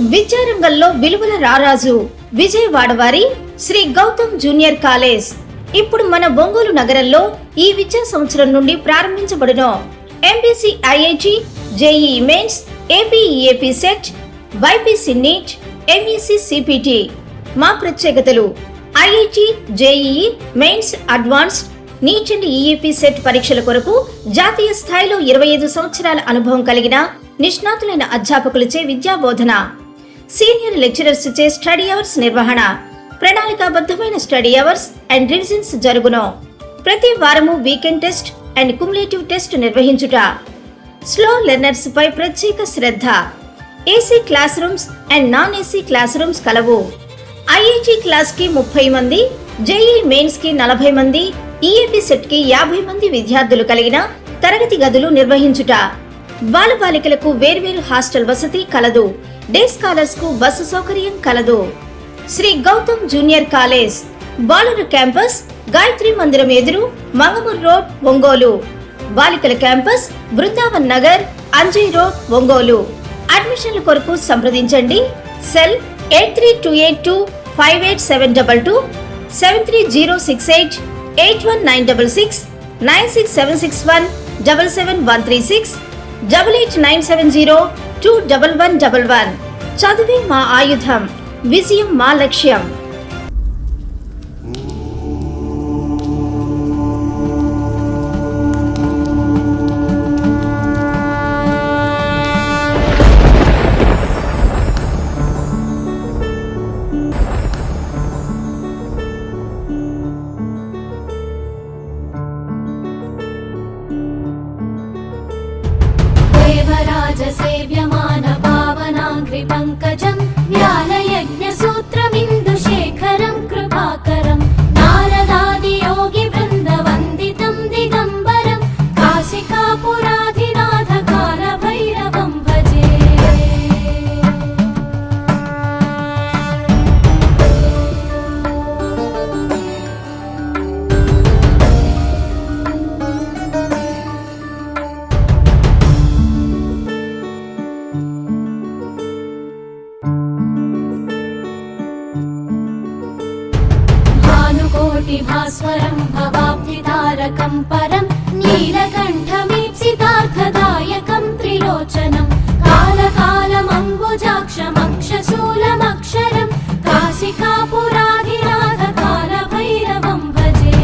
విద్యారంగంలో విలువల రారాజు విజయవాడ వారి శ్రీ గౌతమ్ జూనియర్ కాలేజ్ ఇప్పుడు మన ఒంగోలు నగరంలో ఈ విద్యా సంవత్సరం నుండి ప్రారంభించబడును. MPC IIT, JEE mains, AP EAP CET, BiPC NEET, MEC CPT. మా ప్రత్యేకతలు: IIT, JEE mains, advanced, NEET and EAP CET పరీక్షల కొరకు జాతీయ స్థాయిలో 25 సంవత్సరాల అనుభవం కలిగిన నిష్ణాతులైన అధ్యాపకులచే విద్యా బోధన, సీనియర్ లెక్చరర్స్ చే స్టడీ అవర్స్ నిర్వహణ, ప్రణాళికాబద్ధమైన స్టడీ అవర్స్ అండ్ రివిజన్స్ జరుగును. ప్రతి వారము weekend test and cumulative test నిర్వహించుట. స్లో లెర్నర్స్ పై ప్రత్యేక శ్రద్ధ. AC classrooms and non AC classrooms కలవు. ఐఐటి క్లాస్ కి 30 మంది, జేఈఈ మెయిన్స్ కి 40 మంది, ఈఏపీ సెట్ కి 50 మంది విద్యార్థులు కలిగిన తరగతి గదులు నిర్వహించుట. బాలబాలికలకు వేర్వేరు హాస్టల్ వసతి కలదు. డే స్కాలర్స్ కు బస్సు సౌకర్యం కలదు. శ్రీ గౌతమ్ జూనియర్ కాలేజ్, బాలుర క్యాంపస్, గాయత్రి మందిరం ఎదురు, మంగమూర్ రోడ్, ఒంగోలు. బాలికల క్యాంపస్, బృందావన్ నగర్, అంజయ్ రోడ్, ఒంగోలు. అడ్మిషన్ల కొరకు సంప్రదించండి. సెల్ 8328258722, 73068 81966, 96761 77136, 8897021111. చదువే మా ఆయుధం, విజయం మా లక్ష్యం. సేవ్యమాన పావనాంఘ్రి పంకజం జ్ఞానయజ్ఞ సూత్రమిందుశేఖరం కృపాకరం నారదాది యోగి బృంద వందితం దిగంబరం కాశికాపురాధినాథ కాల భైరవం భజే. భాస్వరం భవాబ్ధితారకం పరం నీలకంఠమీప్సితార్థదాయకం త్రిలోచనం కాలకాలమంబుజాక్షమక్షశూలమక్షరం కాశికాపురాధినాథ కాల భైరవం భజే.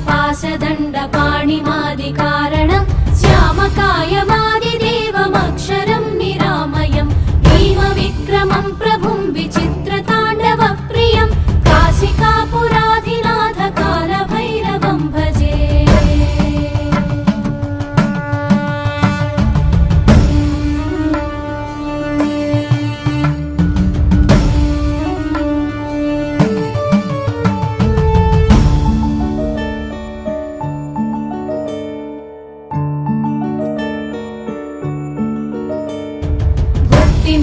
పాశదండ పాణిమాదికారణం శ్యామకాయమాదిదేవమక్షరం నిరామయం భీమ విక్రమం ప్రభుం విచిత్రతాండవ ప్రియం కాశికాపురాధినాథ కాల భైరవం భజే.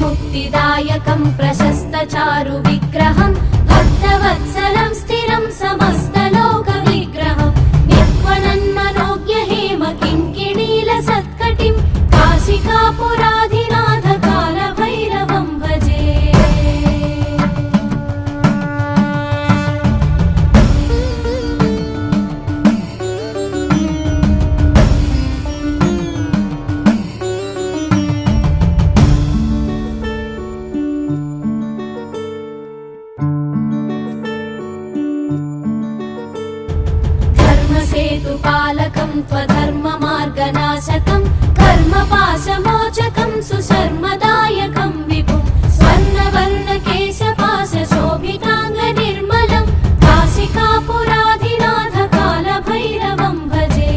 ముక్తిదాయకం ప్రశస్త చారు విగ్రహం భక్తవత్సలం స్థిరం సమస్త లోక విగ్రహం నిర్వణన్మనోజ్ఞ హేమ కింకిణీల సత్కటిం కాశికాపురాధినాథ కాల భైరవం భజే. పాలకం త్వధర్మ మార్గనాశకం కర్మపాశమోచకం సుశర్మదాయకం విభుం స్వర్ణవర్ణ కేశపాశ శోభితాంగ నిర్మలం కాశికాపురాధినాథ కాల భైరవం భజే.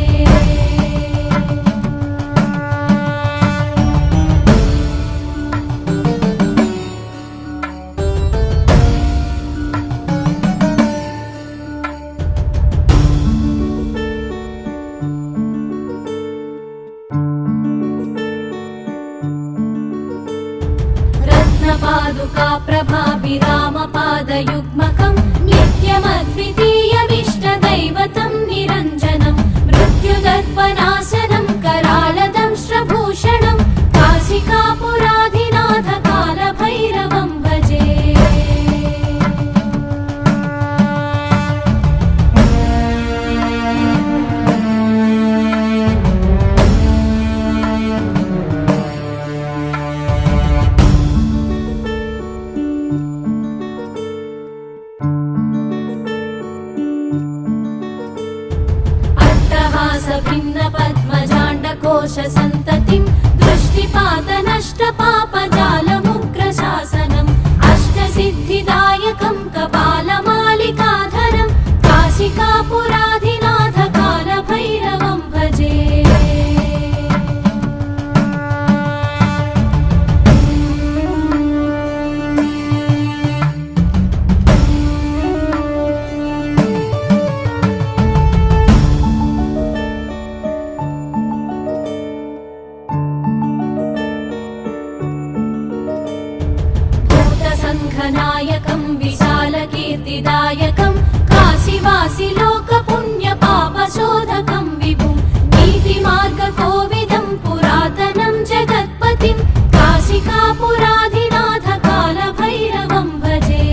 पादुका प्रभाभिरामपादयुग्मकं नित्यमद्वितीयमिष्टदैवतं निरञ्जनं मृत्युदर्पणासनं करालदंष्ट्रभूषणं काशिकापुराधिनाथ कालभैरवं भजे। भिन्नपद्मजाण्डकोशसन्ततिं दृष्टिपातनष्टपापजालमुग्रशासनम् अष्टसिद्धिदायकं कपालमालिकाधरं काशिकापुराधिनाथ कालभैरवं भजे। नायकं विशालकीर्तिदायकं काशीवासि लोकपुण्यपापशोधकं विभुं नीतिमार्गकोविदं पुरातनं जगत्पतिं काशिकापुराधिनाथ कालभैरवं भजे।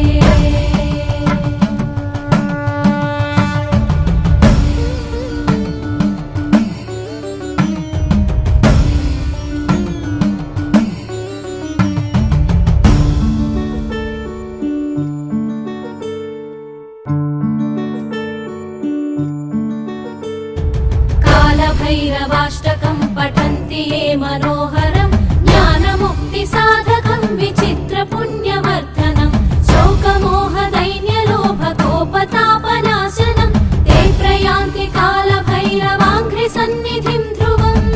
भैरवाष्टकं पठन्ति ये मनोहरं ज्ञानमुक्तिसाधकं विचित्रपुण्यवर्धनं शोकमोहदैन्यलोभकोपतापनाशनं ते प्रयान्ति कालभैरवाङ्घ्रिसन्निधिं ध्रुवम्।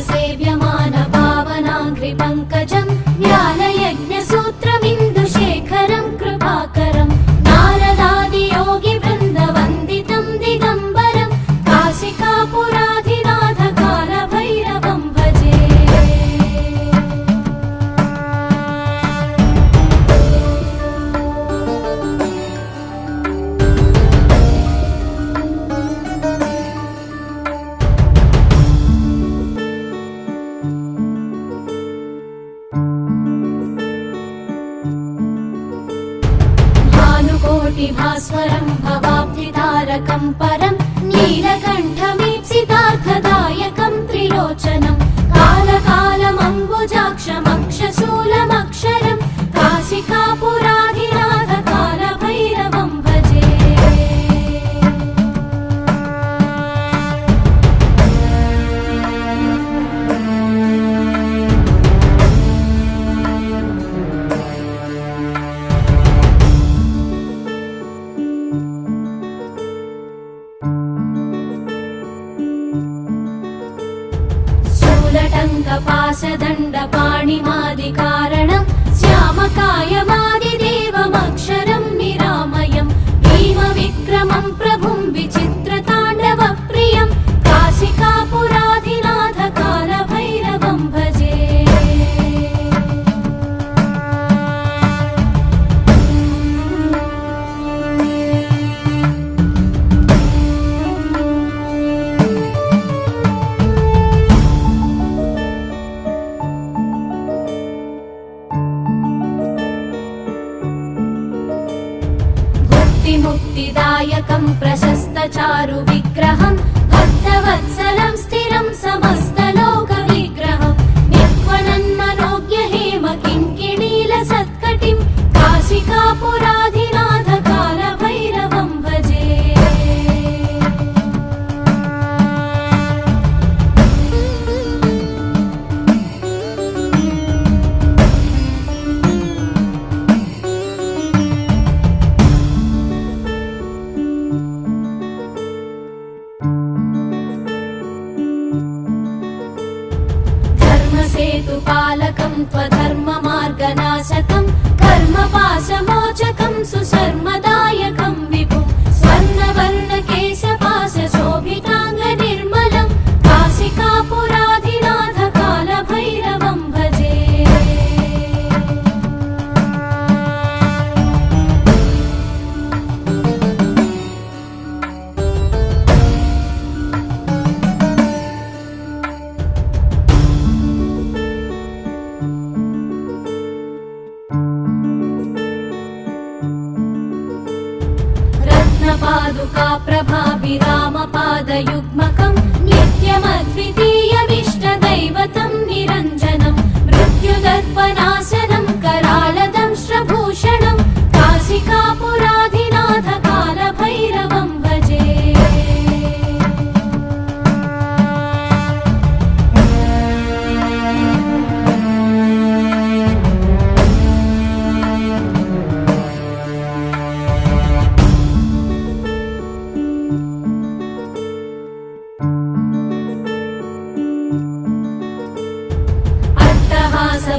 सेव्यमान पावनाङ्घ्रिपङ्कजं ज्ञानयज्ञसूत्रमिन्दुशेखरं कृपाकरं नारदादियोगिवृन्दवन्दितं दिगम्बरं काशिकापुराधिनाथ कालभैरवं भजे। भास्वरं भवाब्धितारकं परं नीलकण्ठमीप्सितार्थदायकं त्रिलोचनं कालकालमम्बुजाक्षमक्षशूलमक्षरं काशिकापुराधिनाथ कालभैरवं भजे। पाशदण्डपाणिमादिकारणं श्यामकायमादिदेवमक्षरं निरामयं भीमविक्रमं प्रभुं विचित्रताण्डवप्रियं काशिकापुराधिनाथ कालभैरवं भजे। मुक्तिदायकं प्रशस्तचारु विग्रहं भक्तवत्सलं स्थिरं समस्तलोकविग्रहं निर्वणन्मनोज्ञ हेम किङ्किणीलसत्कटिं काशिकापुराधिनाथ कालभैरवं भजे। पादुका प्रभाभिरामपादयुग्मकम् नित्यमद्वितीयमिष्टदैवतं निरञ्जनं मृत्युदर्पनाशनं करालदंश्रभूषणं काशिकापुराधिनाथ कालभैरवं भजे।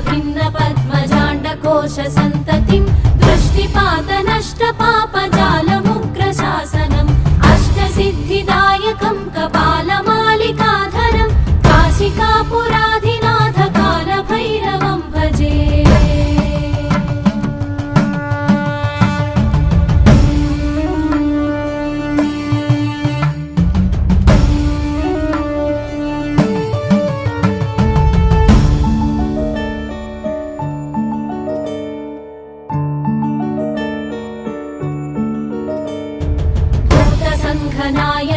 भिन्न पद्मजाण्डकोश सन्ततिं दृष्टिपात नष्ट पापजालमुग्रशासनम् अष्टसिद्धिदायकं कपालमालिकाधरं काशिकापुराधिनाथ कालभैरवं भजे। संघनाय